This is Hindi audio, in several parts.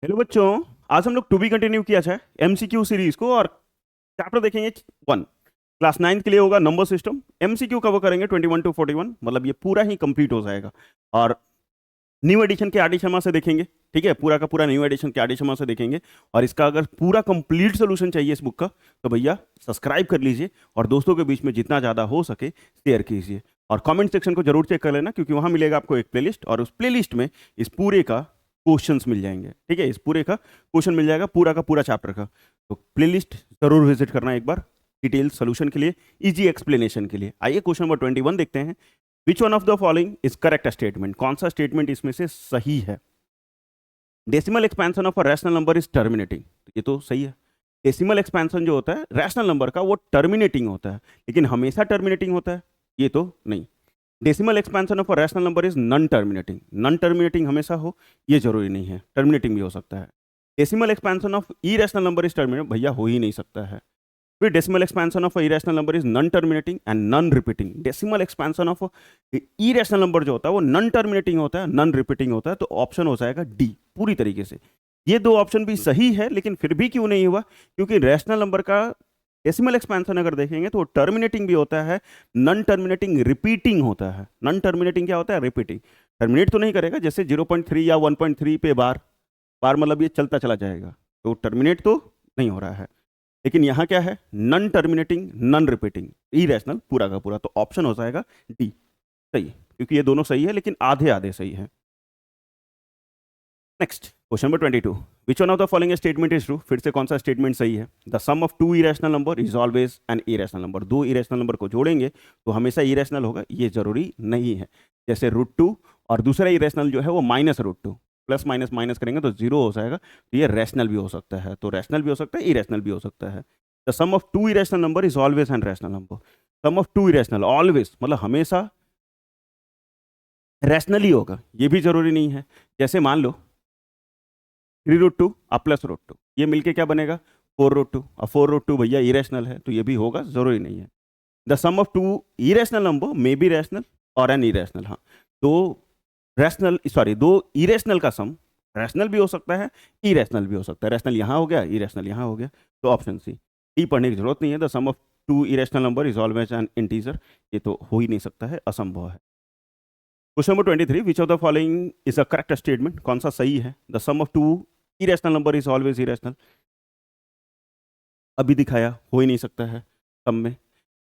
हेलो बच्चों। आज हम लोग टू बी कंटिन्यू किया है एमसीक्यू सीरीज को और चैप्टर देखेंगे वन। क्लास नाइन्थ के लिए होगा नंबर सिस्टम। एमसीक्यू कवर करेंगे 21 to 41, मतलब ये पूरा ही कंप्लीट हो जाएगा। और न्यू एडिशन के आर डी शर्मा से देखेंगे। ठीक है, पूरा का पूरा न्यू एडिशन के आर डी शर्मा से देखेंगे। और इसका अगर पूरा कंप्लीट सोल्यूशन चाहिए इस बुक का तो भैया सब्सक्राइब कर लीजिए और दोस्तों के बीच में जितना ज़्यादा हो सके शेयर कीजिए। और कमेंट सेक्शन को जरूर चेक कर लेना, क्योंकि वहाँ मिलेगा आपको एक प्लेलिस्ट और उस प्लेलिस्ट में इस पूरे का क्वेश्चंस मिल जाएंगे। ठीक है, इस पूरे का क्वेश्चन मिल जाएगा, पूरा का पूरा चैप्टर का। तो प्लेलिस्ट जरूर विजिट करना एक बार, डिटेल सोल्यूशन के लिए, इजी एक्सप्लेनेशन के लिए। आइए क्वेश्चन नंबर 21 देखते हैं। विच one of the following is correct statement? कौन सा स्टेटमेंट इसमें से सही है? Decimal expansion of a rational number is terminating. ये तो सही है। डेसिमल एक्सपेंशन जो होता है रैशनल नंबर का वो टर्मिनेटिंग होता है, लेकिन हमेशा टर्मिनेटिंग होता है ये तो नहीं। Decimal expansion of a rational number is non terminating. Non terminating हमेशा हो ये जरूरी नहीं है, टर्मिनेटिंग भी हो सकता है। Decimal expansion of irrational number is terminating, भैया हो ही नहीं सकता है। फिर decimal expansion of irrational number is non terminating and non repeating. Decimal expansion of irrational number जो होता है वो नॉन टर्मिनेटिंग होता है, नॉन रिपीटिंग होता है। तो ऑप्शन हो जाएगा डी पूरी तरीके से। ये दो ऑप्शन भी सही है, लेकिन फिर भी क्यों नहीं हुआ? क्योंकि रैशनल नंबर का डेसिमल एक्सपेंशन अगर देखेंगे तो टर्मिनेटिंग भी होता है, नॉन टर्मिनेटिंग रिपीटिंग होता है। नॉन टर्मिनेटिंग क्या होता है? रिपीटिंग। टर्मिनेट तो नहीं करेगा, जैसे 0.3 या 1.3 पे बार बार, मतलब ये चलता चला जाएगा, तो टर्मिनेट तो नहीं हो रहा है। लेकिन यहाँ क्या है? Non terminating, non repeating, irrational पूरा का पूरा। तो ऑप्शन हो जाएगा डी सही, क्योंकि ये दोनों सही है लेकिन आधे आधे सही है। Next question number 22। Which one of the following statement is true? फिर से कौन सा स्टेटमेंट सही है? The sum of two irrational number is always an irrational number. दो इरेशनल नंबर को जोड़ेंगे तो हमेशा इरेशनल होगा, ये जरूरी नहीं है। जैसे √2 और दूसरा इरेशनल जो है वो -√2, प्लस माइनस माइनस करेंगे तो जीरो हो जाएगा। तो ये रैशनल भी हो सकता है, तो रैशनल भी हो सकता है, इरेशनल भी हो सकता है। The sum of two irrational number is always an rational number. Sum of two irrational always मतलब हमेशा रैशनल ही होगा, ये भी जरूरी नहीं है। जैसे मान लो 3√2 और +√2, ये मिलके क्या बनेगा? 4√2। और 4√2 भैया इरेशनल है, तो ये भी होगा, जरूरी नहीं है। The sum of two irrational number may be rational और एन इरेशनल। हाँ, दो रैशनल सॉरी दो इरेशनल का सम रैशनल भी हो सकता है, इरेशनल भी हो सकता है। रैशनल यहाँ हो गया, इरेशनल यहाँ हो गया, तो ऑप्शन सी। ई पढ़ने की जरूरत नहीं है। The sum of two irrational number is always an integer, ये तो हो ही नहीं सकता है, असंभव है। Question number 23। Which of the following is a correct statement? कौन सा सही है? The sum of two irrational number is always irrational. अभी दिखाया हो ही नहीं सकता है सम में।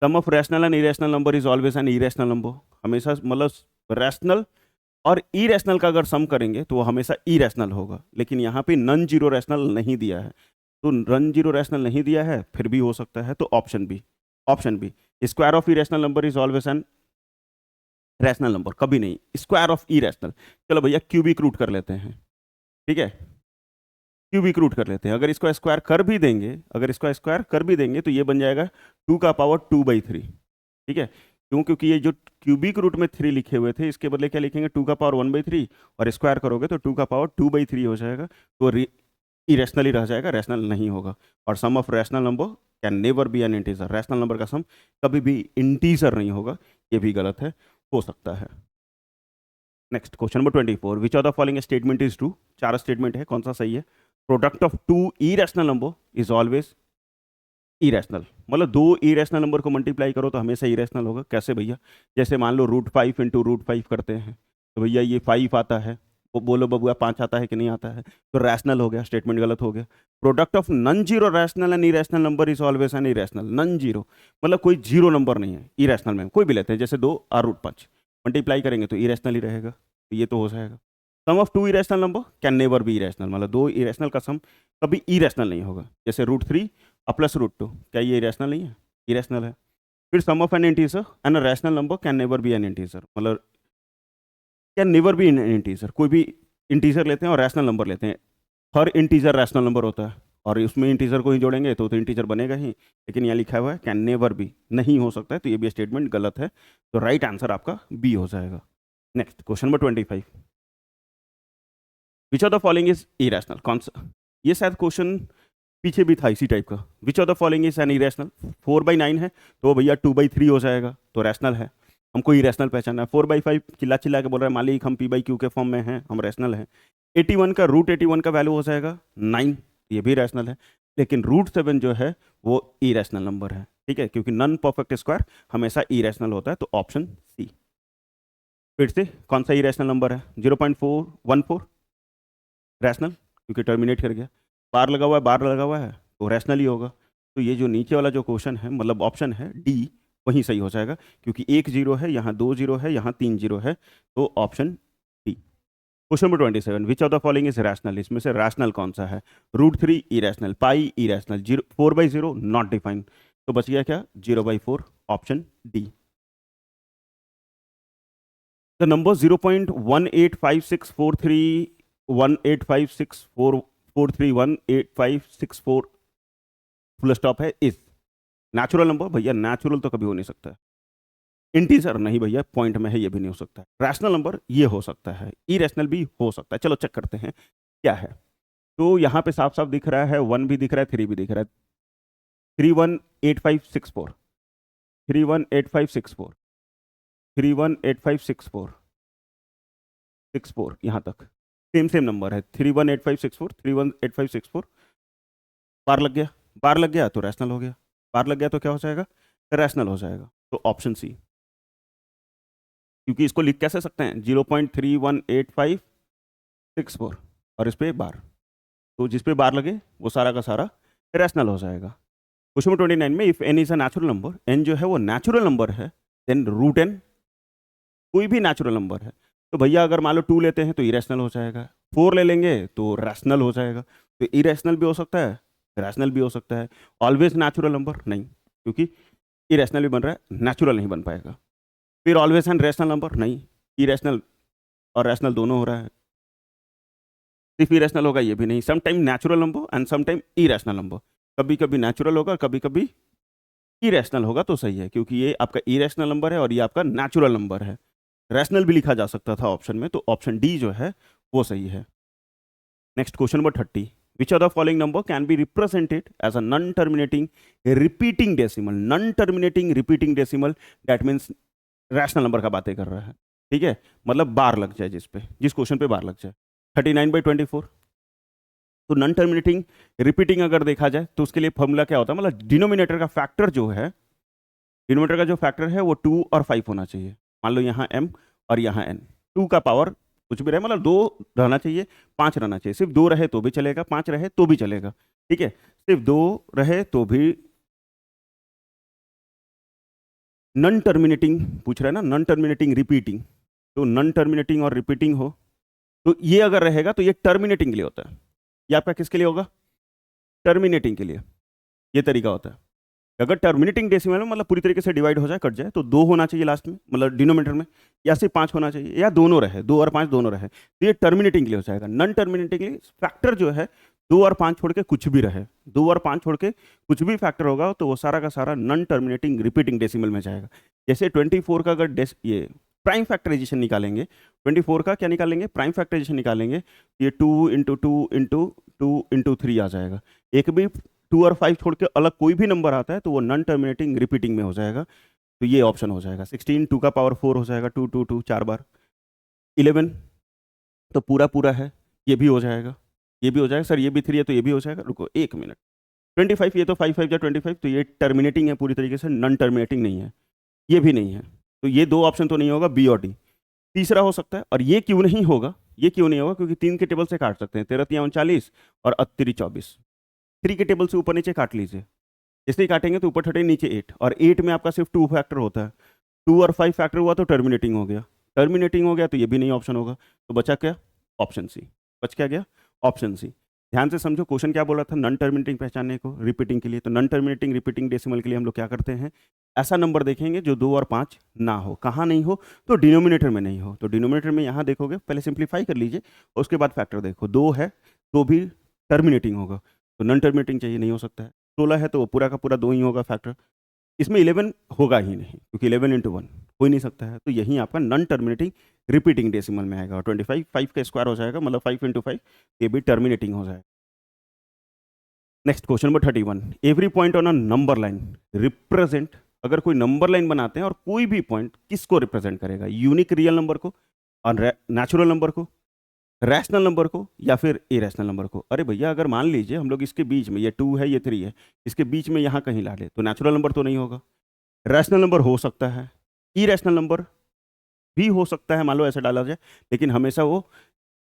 Sum of rational and irrational number is always an irrational number. हमेशा मतलब रैशनल और इरेशनल का अगर सम करेंगे तो वो हमेशा इरेशनल होगा, लेकिन यहाँ पे नॉन जीरो रैशनल नहीं दिया है। तो नॉन जीरो रैशनल नहीं दिया है, फिर भी हो सकता है, तो option B. Option B, square of irrational number is always an rational number, कभी नहीं स्क्वायर ऑफ इरेशनल। चलो भैया क्यूबिक रूट कर लेते हैं। ठीक है, क्यूबिक रूट कर लेते हैं। अगर इसको स्क्वायर कर भी देंगे, अगर इसको स्क्वायर कर भी देंगे तो ये बन जाएगा 2⁻²/3। ठीक है, क्यों? क्योंकि ये जो क्यूबिक रूट में 3 लिखे हुए थे, इसके बदले क्या लिखेंगे? 2⁻1/3, और स्क्वायर करोगे तो 2⁻2/3 हो जाएगा। तो इरेशनल ही रह जाएगा, रैशनल नहीं होगा। और sum of rational number can never be an integer. Rational number का सम कभी भी इंटीजर नहीं होगा, ये भी गलत है, हो सकता है। Next question number 24। Which of the following statement is true? चार स्टेटमेंट है, कौन सा सही है? Product of two irrational number is always irrational, मतलब दो इरेशनल नंबर को मल्टीप्लाई करो तो हमेशा इरेशनल होगा। कैसे भैया? जैसे मान लो √5 × √5 करते हैं तो भैया ये 5 आता है, वो बोलो बबुआ 5 आता है कि नहीं आता है? तो रैशनल हो गया, स्टेटमेंट गलत हो गया। Product of non zero rational and irrational number is always an irrational. Non zero मतलब कोई जीरो नंबर नहीं है, इरेशनल में कोई भी लेते हैं, जैसे 2 और √5 मल्टीप्लाई करेंगे तो इरेशनल ही रहेगा, तो ये तो हो जाएगा। Sum of two irrational number can never be irrational, मतलब दो इरेशनल का सम कभी इरेशनल नहीं होगा। जैसे √3 और +√2, क्या ये इरेशनल नहीं है? इरेशनल है। फिर sum of an integer and a rational number can never be an integer, मतलब can never be an integer. कोई भी इंटीजर लेते हैं और रैशनल नंबर लेते हैं, हर इंटीजर रैशनल नंबर होता है, और उसमें इंटीजर को ही जोड़ेंगे तो इंटीजर बनेगा ही। लेकिन यहाँ लिखा हुआ है कैन नेवर बी, नहीं हो सकता है, तो ये भी स्टेटमेंट गलत है। तो राइट आंसर आपका बी हो जाएगा। Next question number 25। Which of the following is irrational? कौन सा? ये शायद क्वेश्चन पीछे भी था इसी टाइप का। विच of the following is an irrational? 4/9 है तो भैया 2/3 हो जाएगा, तो रैशनल है। हमको इरेशनल पहचानना है। 4/5 चिल्ला चिल्ला के बोल रहा है मालिक हम P/Q के फॉर्म में हैं, हम रैशनल हैं। 81 का रूट 81 का वैल्यू हो जाएगा 9, ये भी रैशनल है। लेकिन रूट 7 जो है वो इरेशनल नंबर है, ठीक है, क्योंकि नॉन परफेक्ट स्क्वायर हमेशा इरेशनल होता है, तो ऑप्शन सी। फिर से कौन सा इरेशनल नंबर है? 0.414 रैशनल, क्योंकि टर्मिनेट कर गया। बार लगा हुआ है, बार लगा हुआ है तो रैशनल ही होगा। तो ये जो नीचे वाला जो क्वेश्चन है, मतलब ऑप्शन है डी, वही सही हो जाएगा, क्योंकि 1 0 है, यहाँ 2 0 है, यहाँ 3 0 है, तो option D. Question number 27, which of the following is rational? इसमें से रैशनल कौन सा है? Root 3 irrational, pi irrational, 4/0 not defined, तो बच गया क्या? 0/4, option D. The number 0.185643185644318564 full stop है इस नेचुरल नंबर। भैया नेचुरल तो कभी हो नहीं सकता है। इंटीजर नहीं भैया, पॉइंट में है, ये भी नहीं हो सकता है। रैशनल नंबर ये हो सकता है, इरेशनल भी हो सकता है। चलो चेक करते हैं क्या है। तो यहाँ पे साफ साफ दिख रहा है, 1 भी दिख रहा है, 3 भी दिख रहा है। 318564 318564 318564 64 यहाँ तक सेम नंबर है। 318564 318564। बार लग गया, बार लग गया तो रैशनल हो गया, बार लग गया तो क्या हो जाएगा? रैशनल हो जाएगा, तो ऑप्शन सी। क्योंकि इसको लिख कैसे सकते हैं? 0.318564 और इस पे बार, तो जिस पे बार लगे वो सारा का सारा रैशनल हो जाएगा। क्वेश्चन नंबर 29 में, if n is a natural number, n जो है वो नेचुरल नंबर है, देन रूट n कोई भी नेचुरल नंबर है। तो भैया अगर मान लो 2 लेते हैं तो इरेशनल हो जाएगा, 4 ले लेंगे तो रैशनल हो जाएगा। तो इरेशनल भी हो सकता है, रैशनल भी हो सकता है। ऑलवेज नेचुरल नंबर नहीं, क्योंकि इरेशनल भी बन रहा है, नेचुरल नहीं बन पाएगा। फिर ऑलवेज एंड रैशनल नंबर नहीं, इरेशनल और रैशनल दोनों हो रहा है। सिर्फ इरेशनल होगा ये भी नहीं, some time natural number and some time irrational number. कभी कभी नेचुरल होगा, कभी कभी इरेशनल होगा, तो सही है, क्योंकि ये आपका इरेशनल नंबर है और ये आपका नेचुरल नंबर है। रैशनल भी लिखा जा सकता था ऑप्शन में, तो ऑप्शन डी जो है वो सही है। Next question number 30, which of the following number can be represented as a non terminating repeating decimal? Non terminating repeating decimal, that means rational number का बातें कर रहा है, ठीक है, मतलब बार लग जाए जिस क्वेश्चन पे बार लग जाए। 39/24। तो नॉन टर्मिनेटिंग रिपीटिंग अगर देखा जाए तो उसके लिए फॉर्मूला क्या होता है? मतलब डिनोमिनेटर का फैक्टर जो है, डिनोमिनेटर का जो फैक्टर है वो 2 और 5 होना चाहिए। मान लो यहाँ m और यहाँ n, 2 का पावर कुछ भी रहे, मतलब 2 रहना चाहिए, 5 रहना चाहिए। सिर्फ 2 रहे तो भी चलेगा, 5 रहे तो भी चलेगा, ठीक है। सिर्फ 2 रहे तो भी नॉन टर्मिनेटिंग पूछ रहा है ना, नॉन टर्मिनेटिंग रिपीटिंग। तो नॉन टर्मिनेटिंग और रिपीटिंग हो तो ये अगर रहेगा तो ये टर्मिनेटिंग के लिए होता है। ये आपका किसके लिए होगा? टर्मिनेटिंग के लिए ये तरीका होता है। अगर टर्मिनेटिंग डेसिमल में मतलब पूरी तरीके से डिवाइड हो जाए, कट जाए, तो 2 होना चाहिए लास्ट में, मतलब डिनोमिनेटर में, या सिर्फ 5 होना चाहिए, या दोनों रहे, 2 और 5 दोनों रहे, तो ये टर्मिनेटिंग के लिए हो जाएगा। नॉन टर्मिनेटिंग के लिए फैक्टर जो है 2 और 5 छोड़ के कुछ भी रहे, 2 और 5 छोड़ के कुछ भी फैक्टर होगा तो वो सारा का सारा नॉन टर्मिनेटिंग रिपीटिंग डेसिमल में जाएगा। जैसे 24 का अगर ये प्राइम फैक्टराइजेशन निकालेंगे, 24 का क्या निकालेंगे? प्राइम फैक्टराइजेशन निकालेंगे, ये 2 इंटू 2 इंटू 2 इंटू 3 आ जाएगा। एक भी 2 और 5 छोड़ के अलग कोई भी नंबर आता है तो वो नॉन टर्मिनेटिंग रिपीटिंग में हो जाएगा, तो ये ऑप्शन हो जाएगा। 16 2 का पावर 4 हो जाएगा, 2 2 2 4 बार। 11 तो पूरा पूरा है, ये भी हो जाएगा, ये भी हो जाएगा। सर ये भी 3 है तो ये भी हो जाएगा, रुको 1 मिनट। 25 ये तो 5 5 या 25, तो ये टर्मिनेटिंग है पूरी तरीके से, नॉन टर्मिनेटिंग नहीं है, ये भी नहीं है। तो ये 2 ऑप्शन तो नहीं होगा, बी और डी। तीसरा हो सकता है, और ये क्यों नहीं होगा? ये क्यों नहीं होगा? क्योंकि 3 के टेबल से काट सकते हैं, 13 3 39 और 38 24। 3 के टेबल से ऊपर नीचे काट लीजिए, इसलिए काटेंगे तो ऊपर 30 नीचे 8, और 8 में आपका सिर्फ 2 फैक्टर होता है। 2 और 5 फैक्टर हुआ तो टर्मिनेटिंग हो गया, टर्मिनेटिंग हो गया तो ये भी नहीं ऑप्शन होगा, तो बचा क्या? Option C. बच क्या गया? Option C. ध्यान से समझो क्वेश्चन क्या बोला था, नॉन टर्मिनेटिंग पहचानने को रिपीटिंग के लिए। तो नॉन टर्मिनेटिंग रिपीटिंग डेसिमल के लिए हम लोग क्या करते हैं? ऐसा नंबर देखेंगे जो 2 और 5 ना हो। कहाँ नहीं हो? तो डिनोमिनेटर में नहीं हो। तो डिनोमिनेटर में यहाँ देखोगे, पहले सिंप्लीफाई कर लीजिए और उसके बाद फैक्टर देखो। 2 है तो भी टर्मिनेटिंग होगा, तो नॉन टर्मिनेटिंग चाहिए, नहीं हो सकता है। 16 है तो वो पूरा का पूरा 2 ही होगा फैक्टर। इसमें 11 होगा ही नहीं, क्योंकि 11 इंटू 1 हो ही नहीं सकता है। तो यही आपका नॉन टर्मिनेटिंग रिपीटिंग डेसिमल में आएगा। और 25 5 का स्क्वायर हो जाएगा, मतलब 5 इंटू 5, ये भी टर्मिनेटिंग हो जाएगा। Next question number 31, every point on a number line represent अगर कोई नंबर लाइन बनाते हैं और कोई भी पॉइंट किसको रिप्रेजेंट करेगा, यूनिक रियल नंबर को और नेचुरल नंबर को, रैशनल नंबर को या फिर इरेशनल नंबर को। अरे भैया अगर मान लीजिए हम लोग इसके बीच में, ये 2 है ये 3 है, इसके बीच में यहाँ कहीं ला ले तो नेचुरल नंबर तो नहीं होगा। रैशनल नंबर हो सकता है, इरेशनल नंबर भी हो सकता है, मान लो ऐसे डाला जाए, लेकिन हमेशा वो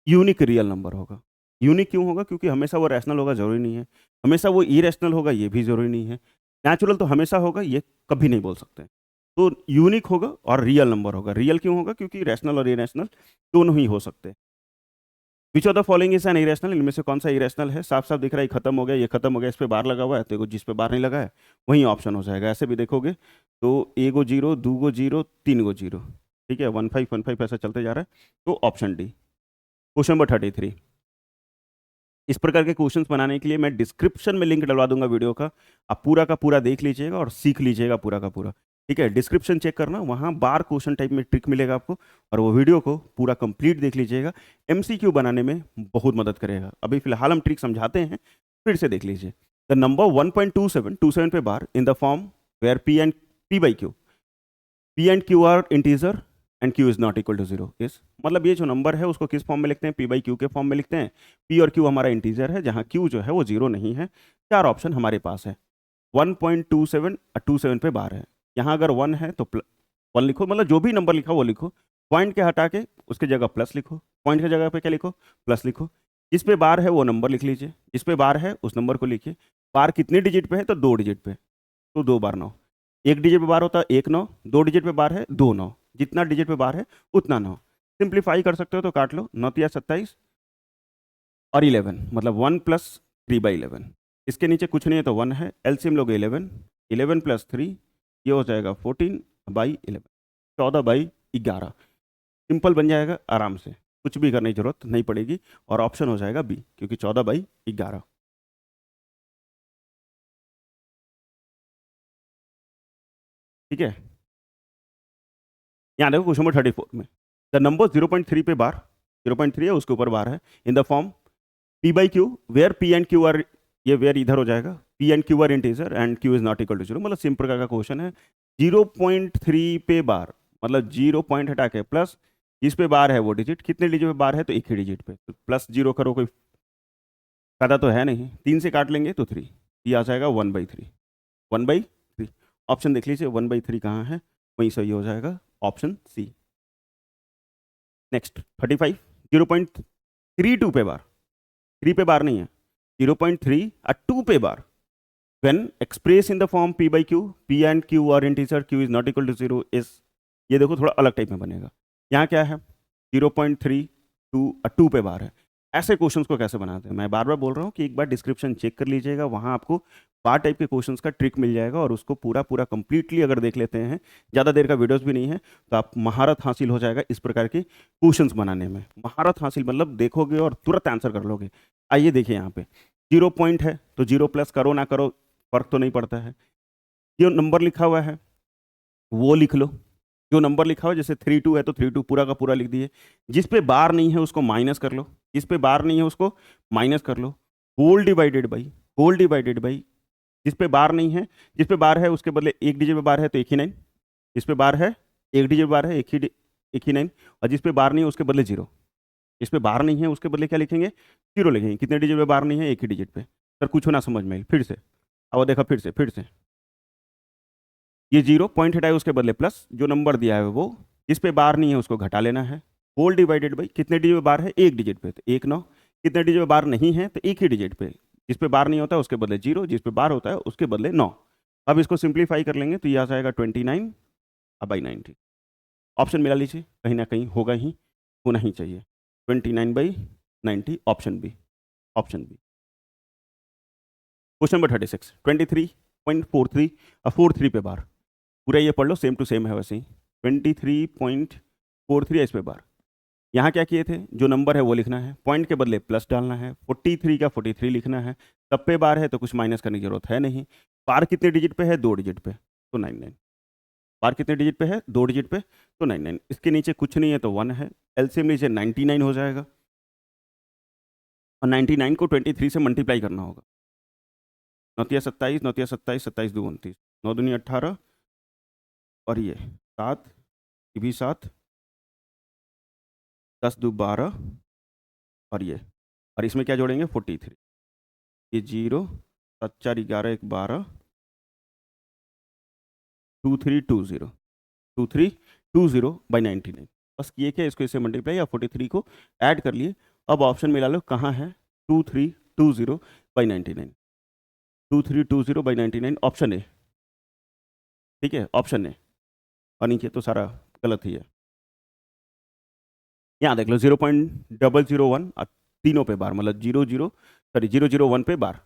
यूनिक रियल नंबर होगा। यूनिक क्यों होगा? क्योंकि हमेशा वो रैशनल होगा जरूरी नहीं है, हमेशा वो इरेशनल होगा ये भी जरूरी नहीं है, नेचुरल तो हमेशा होगा ये कभी नहीं बोल सकते। तो यूनिक होगा और रियल नंबर होगा। रियल क्यों होगा? क्योंकि रैशनल और इरेशनल दोनों ही हो सकते हैं। विच of the following is an irrational, इनमें से कौन सा इरेशनल है? साफ साफ दिख रहा है, ये खत्म हो गया, ये खत्म हो गया, इस पे बार लगा हुआ है, तो जिस पे बार नहीं लगा है वही ऑप्शन हो जाएगा। ऐसे भी देखोगे तो एगो जीरो, दूगो जीरो, तीन गो जीरो, ठीक है, 1 5 1 5 ऐसा चलते जा रहा है, तो ऑप्शन डी। Question number 33। इस प्रकार के क्वेश्चंस बनाने के लिए मैं डिस्क्रिप्शन में लिंक डलवा दूंगा वीडियो का, आप पूरा का पूरा देख लीजिएगा और सीख लीजिएगा पूरा का पूरा, ठीक है। डिस्क्रिप्शन चेक करना, वहाँ बार क्वेश्चन टाइप में ट्रिक मिलेगा आपको, और वो वीडियो को पूरा कंप्लीट देख लीजिएगा, एमसीक्यू बनाने में बहुत मदद करेगा। अभी फिलहाल हम ट्रिक समझाते हैं, फिर से देख लीजिए। द नंबर 1.27 पे bar in the form where P and p by q, p and Q are integer and Q is not equal to zero इस, मतलब ये जो नंबर है उसको किस फॉर्म में लिखते हैं? पी बाई क्यू के फॉर्म में लिखते हैं। पी और क्यू हमारा इंटीजर है, जहां क्यू जो है वो जीरो नहीं है। चार ऑप्शन हमारे पास है। 1.27 पे बार है, यहाँ अगर 1 है तो 1 लिखो, मतलब जो भी नंबर लिखा वो लिखो, पॉइंट के हटा के उसके जगह प्लस लिखो, पॉइंट की जगह पे क्या लिखो? प्लस लिखो। जिस पे बार है वो नंबर लिख लीजिए, जिस पे बार है उस नंबर को लिखिए। बार कितने डिजिट पे है? तो 2 डिजिट पे, तो 2 बार 9। एक डिजिट पे बार होता है 1 9, 2 डिजिट पे बार है 2 9, जितना डिजिट पे बार है उतना 9। सिंप्लीफाई कर सकते हो तो काट लो, 9 तिया 27 और 11, मतलब 1 प्लस 3/11। इसके नीचे कुछ नहीं है तो 1 है, एलसीएम लोगे 11, 11 प्लस 3 ये हो जाएगा 14/11, 14/11। सिंपल बन जाएगा आराम से, कुछ भी करने की जरूरत नहीं पड़ेगी, और ऑप्शन हो जाएगा बी, क्योंकि 14/11, ठीक है। यहाँ देखो क्वेश्चन नंबर 34 में, द नंबर 0.3 पे बार, 0.3 है उसके ऊपर बार है, in the form P by Q where P and Q are, ये वेयर इधर हो जाएगा, P and Q are integer and Q is not equal to zero, मतलब सिंपल का क्वेश्चन है। 0.3 पे बार, मतलब 0 पॉइंट हटा के प्लस, जिस पे बार है वो डिजिट, कितने डिजिट पे बार है? तो एक ही डिजिट पे, तो प्लस 0 करो, कोई फायदा तो है नहीं, 3 से काट लेंगे तो 3, ये आ जाएगा 1/3, 1/3। ऑप्शन देख लीजिए 1/3 कहाँ है, वहीं सही हो जाएगा ऑप्शन सी। नेक्स्ट 35, 0.32 पे बार, 3 पे बार नहीं है, 0.3 और 2 पे बार, when expressed in the form p by q, p and q are integer, q is not equal to 0 is, ये देखो थोड़ा अलग टाइप में बनेगा। यहाँ क्या है? 0.3 2 पे बार है। ऐसे क्वेश्चंस को कैसे बनाते हैं, मैं बार बार बोल रहा हूँ कि एक बार डिस्क्रिप्शन चेक कर लीजिएगा, वहाँ आपको बार टाइप के क्वेश्चंस का ट्रिक मिल जाएगा, और उसको पूरा पूरा कंप्लीटली अगर देख लेते हैं, ज़्यादा देर का वीडियोस भी नहीं है, तो आप महारत हासिल हो जाएगा इस प्रकार के क्वेश्चंस बनाने में। महारत हासिल मतलब देखोगे और तुरंत आंसर कर लोगे। आइए देखिए, यहाँ पे 0 पॉइंट है तो 0 प्लस करो ना करो फर्क तो नहीं पड़ता है, जो नंबर लिखा हुआ है वो लिख लो, जो नंबर लिखा हुआ है, जैसे 32 है तो 32 पूरा का पूरा लिख दिए, जिस पे बार नहीं है उसको माइनस कर लो, जिस पे बार नहीं है उसको माइनस कर लो, whole divided by, whole divided by, जिस पे बार नहीं है, जिस पे बार है उसके बदले एक डिजिट पे बार है तो एक ही 9, जिस पे बार है एक डिजिट पे बार है एक ही 9, और जिस पे बार नहीं है उसके बदले 0, जिस पे बार नहीं है उसके बदले क्या लिखेंगे? 0 लिखेंगे। कितने डिजिट पे बार नहीं है? एक ही डिजिट पे। सर कुछ ना समझ में आई, फिर से अब देखा, फिर से ये 0 पॉइंट हटाए उसके बदले प्लस, जो नंबर दिया है वो, जिस पे बार नहीं है उसको घटा लेना है, होल डिवाइडेड बाई, कितने डिजिट पे बार है? एक डिजिट पे, तो 1 9, कितने डिजिट पे बार नहीं है? तो एक ही डिजिट पे, जिस पे बार नहीं होता है उसके बदले 0, जिस पे बार होता है उसके बदले 9। अब इसको सिंप्लीफाई कर लेंगे तो ये आ जाएगा 29/90। ऑप्शन मिला लीजिए, कहीं ना कहीं होगा ही, होना ही चाहिए, 29/90, option B, option B. Question number 36, 23.43 और 43 पे बार, पूरा ये पढ़ लो, सेम टू सेम है वैसे ही। 23.43 है इस पे बार, यहाँ क्या किए थे? जो नंबर है वो लिखना है, पॉइंट के बदले प्लस डालना है, 43 का 43 लिखना है, सब पे बार है तो कुछ माइनस करने की जरूरत है नहीं। बार कितने डिजिट पे है? 2 डिजिट पे, तो 99। बार कितने डिजिट पे है? 2 डिजिट पे, तो 99। इसके नीचे कुछ नहीं है तो 1 है, एलसीएम नीचे 99 हो जाएगा, और 99 को 23 से मल्टीप्लाई करना होगा। 9 तिया 27, 9 तिया 27, 27 2 29, 9 दूनी 18, और ये 7, ये भी 7, 10 2 12, और इसमें क्या जोड़ेंगे 43, ये 0, 7 4 11 1 12, 2320, 2320 बाई 99। बस ये क्या, इसको इससे मल्टीप्लाई या 43 को ऐड कर लिए। अब ऑप्शन मिला लो कहाँ है, 2320 बाई 99, 2320 बाई 99 ऑप्शन ए। ठीक है, ऑप्शन ए। और नीचे तो सारा गलत ही है। यहाँ देख लो 0.001 तीनों पे बार, मतलब 001 पे बार,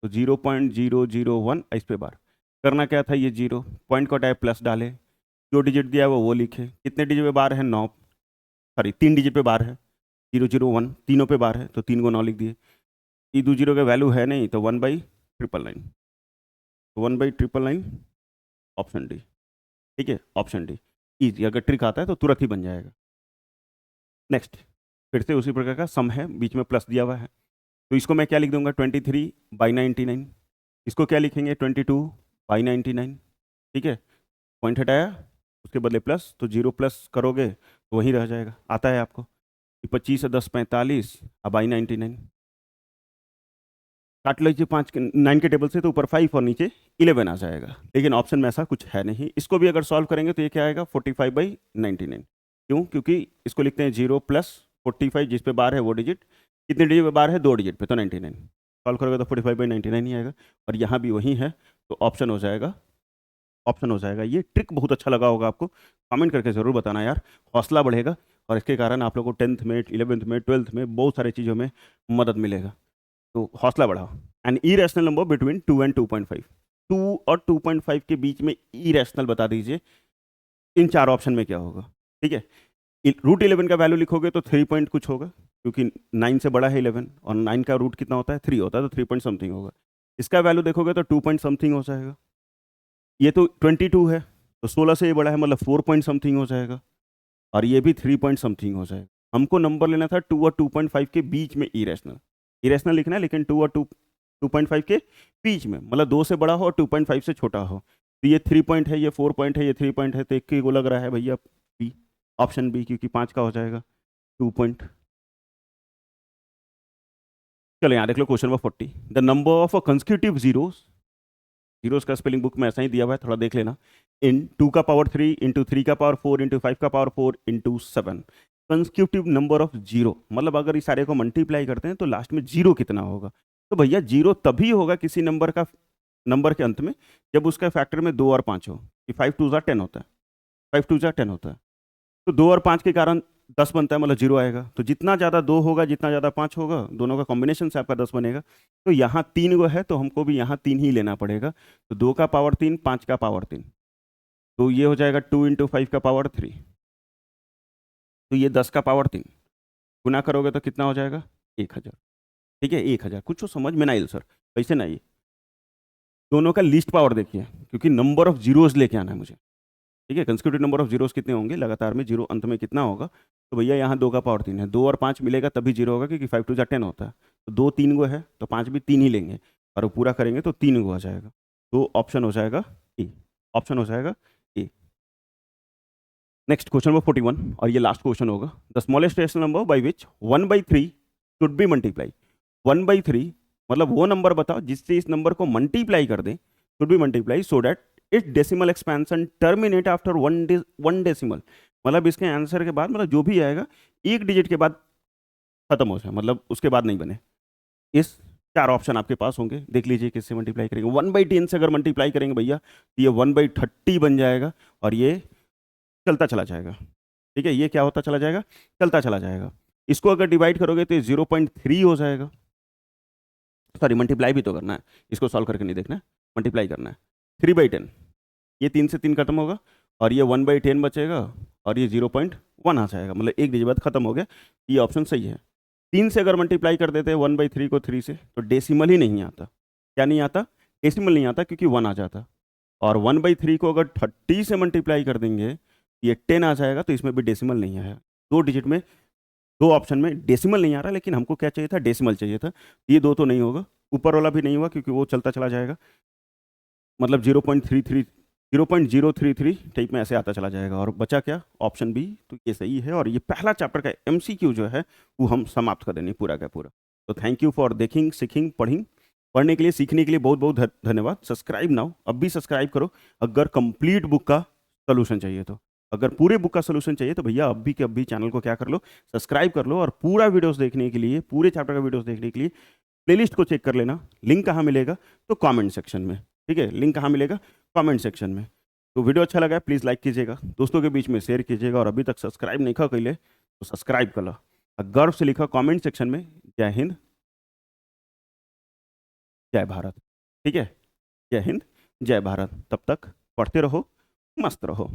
तो 0.001 इस पे बार। करना क्या था, ये 0 पॉइंट को टाइप प्लस डाले, जो डिजिट दिया है वो लिखे। कितने डिजिट पे बार है, 9, 3 डिजिट पे बार है, 001 तीनों पे बार है, तो 3 को 9 लिख दिए। ई 20 का वैल्यू है नहीं, तो 1/999, तो 1/999 ऑप्शन डी। ठीक है, ऑप्शन डी ईजी, अगर ट्रिक आता है तो तुरंत ही बन जाएगा। नेक्स्ट, फिर से उसी प्रकार का सम है, बीच में प्लस दिया हुआ है, तो इसको मैं क्या लिख दूंगा, 23/99। इसको क्या लिखेंगे, 22/99। ठीक है, पॉइंट हटाया, उसके बदले प्लस, तो 0 प्लस करोगे तो वहीं रह जाएगा। आता है आपको 25 से 10 45, अब i99 काट लीजिए 9 के टेबल से, तो ऊपर 5 और नीचे 11 आ जाएगा। लेकिन ऑप्शन में ऐसा कुछ है नहीं। इसको भी अगर सॉल्व करेंगे तो ये क्या आएगा, 45/99। क्यों, क्योंकि इसको लिखते हैं 0 प्लस 45, जिस पे बार है वो डिजिट, कितने डिजिट पे बार है, 2 डिजिट पे, तो 99। सॉल्व करोगे तो 45/99 ही आएगा, और यहाँ भी वही है, तो ऑप्शन हो जाएगा, ऑप्शन हो जाएगा। ये ट्रिक बहुत अच्छा लगा होगा आपको, कमेंट करके ज़रूर बताना यार, हौसला बढ़ेगा, और इसके कारण आप लोगों को 10th में, 11th में, 12th में बहुत सारी चीज़ों में मदद मिलेगा। तो हौसला बढ़ाओ। N irrational number between 2 and 2.5, 2 और 2.5 के बीच में इरेशनल बता दीजिए, इन 4 ऑप्शन में क्या होगा। ठीक है, रूट 11 का वैल्यू लिखोगे तो 3 पॉइंट कुछ होगा, क्योंकि 9 से बड़ा है 11, और 9 का रूट कितना होता है, 3 होता है, तो 3 पॉइंट समथिंग होगा। इसका वैल्यू देखोगे तो 2 पॉइंट समथिंग हो जाएगा। ये तो 22 है, तो 16 से ये बड़ा है, मतलब 4 पॉइंट समथिंग हो जाएगा, और ये भी 3 पॉइंट समथिंग हो जाएगा। हमको नंबर लेना था 2 और 2.5 के बीच में इरेशनल, इरेशनल लिखना है, लेकिन 2 और 2.5 के बीच में, मतलब 2 से बड़ा हो और 2.5 से छोटा हो। तो ये 3 पॉइंट है, ये 4 पॉइंट है, ये 3 पॉइंट है, तो एक को लग रहा है भैया बी, ऑप्शन बी, क्योंकि 5 का हो जाएगा 2 पॉइंट। चलो यहाँ देख लो question number 40, the number of a consecutive zeros, zeros का स्पेलिंग बुक में ऐसा ही दिया हुआ है, थोड़ा देख लेना, इन 2 का पावर 3 इंटू 3 का पावर 4 इंटू 5 का power 4 into 7। Consecutive number of zero, मतलब अगर इस सारे को मल्टीप्लाई करते हैं तो लास्ट में जीरो कितना होगा। तो भैया जीरो तभी होगा किसी नंबर का, नंबर के अंत में, जब उसका फैक्टर में 2 और 5 हो, कि 5 2 जा 10 होता है, 5 2 जा 10 होता है, तो 2 और 5 के कारण 10 बनता है, मतलब जीरो आएगा। तो जितना ज़्यादा 2 होगा, जितना ज़्यादा 5 होगा, दोनों का कॉम्बिनेशन से आपका 10 बनेगा। तो यहाँ 3 गो है, तो हमको भी यहाँ 3 ही लेना पड़ेगा, तो 2 का पावर 3, 5 का पावर 3, तो ये हो जाएगा 2 इंटू 5 का पावर 3, तो ये 10 का पावर 3, गुना करोगे तो कितना हो जाएगा, 1000। ठीक है, 1000। कुछ तो समझ में ना आइल सर, कैसे ना आइए, दोनों का लीस्ट पावर देखिए, क्योंकि नंबर ऑफ जीरोस लेके आना है मुझे। ठीक है, कंसेक्यूटिव नंबर ऑफ जीरोस कितने होंगे लगातार में, जीरो अंत में कितना होगा, तो भैया यहाँ 2 का पावर 3 है, 2 और 5 मिलेगा तभी जीरो होगा, क्योंकि 5 2 जा 10 होता है, तो 2 3 गो है, तो 5 भी 3 ही लेंगे, और वो पूरा करेंगे तो 3 गो आ जाएगा, तो ऑप्शन हो जाएगा ए, ऑप्शन हो जाएगा ए। नेक्स्ट क्वेश्चन नंबर 41, और ये लास्ट क्वेश्चन होगा, the smallest rational number by which 1/3 should be multiply. 1/3 मतलब वो नंबर बताओ जिससे इस नंबर को मल्टीप्लाई कर दें, should be multiply so that it's decimal expansion terminate after one decimal, मतलब इसके आंसर के बाद, मतलब जो भी आएगा एक डिजिट के बाद खत्म हो जाए, मतलब उसके बाद नहीं बने। इस 4 ऑप्शन आपके पास होंगे, देख लीजिए किससे मल्टीप्लाई करेंगे। 1/10 से अगर मल्टीप्लाई करेंगे भैया, तो ये 1/30 बन जाएगा, और ये चलता चला जाएगा। ठीक है, ये क्या होता चला जाएगा, चलता चला जाएगा। इसको अगर डिवाइड करोगे तो 0.3 हो जाएगा, सॉरी मल्टीप्लाई भी तो करना है, इसको सॉल्व करके नहीं देखना है, मल्टीप्लाई करना है। 3/10, ये 3 से 3 खत्म होगा, और ये 1/10 बचेगा, और ये 0.1 आ जाएगा, मतलब एक डिजिट बाद खत्म हो गया। ये ऑप्शन सही है। 3 से अगर मल्टीप्लाई कर देते हैं 1/3 को 3 से, तो डेसिमल ही नहीं आता। क्या नहीं आता, डेसिमल नहीं आता, क्योंकि 1 आ जाता। और 1/3 को अगर 30 से मल्टीप्लाई कर देंगे, ये 10 आ जाएगा, तो इसमें भी डेसिमल नहीं आया। 2 डिजिट में, 2 ऑप्शन में डेसिमल नहीं आ रहा, लेकिन हमको क्या चाहिए था, डेसिमल चाहिए था। ये 2 तो नहीं होगा, ऊपर वाला भी नहीं हुआ, क्योंकि वो चलता चला जाएगा, मतलब 0.33 0.033 टाइप में ऐसे आता चला जाएगा। और बचा क्या? Option B. तो ये सही है और ये पहला चैप्टर का MCQ जो है वो हम समाप्त कर देंगे पूरा का पूरा। तो थैंक यू फॉर देखिंग, सीखिंग, पढ़िंग। पढ़ने के लिए, सीखने के लिए बहुत बहुत धन्यवाद। सब्सक्राइब नाउ, अब भी सब्सक्राइब करो अगर कंप्लीट बुक का सोल्यूशन चाहिए तो। अगर पूरे बुक का सोल्यूशन चाहिए तो भैया अभी के अभी चैनल को क्या कर लो, सब्सक्राइब कर लो। और पूरा वीडियोस देखने के लिए, पूरे चैप्टर का वीडियोस देखने के लिए प्लेलिस्ट को चेक कर लेना। लिंक कहाँ मिलेगा? तो कमेंट सेक्शन में। ठीक है, लिंक कहाँ मिलेगा? कमेंट सेक्शन में। तो वीडियो अच्छा लगा है प्लीज़ लाइक कीजिएगा, दोस्तों के बीच में शेयर कीजिएगा। और अभी तक सब्सक्राइब नहीं कर ले तो सब्सक्राइब कर लो। और गर्व से लिखा कमेंट सेक्शन में, जय हिंद, जय भारत। ठीक है, जय हिंद, जय भारत। तब तक पढ़ते रहो, मस्त रहो।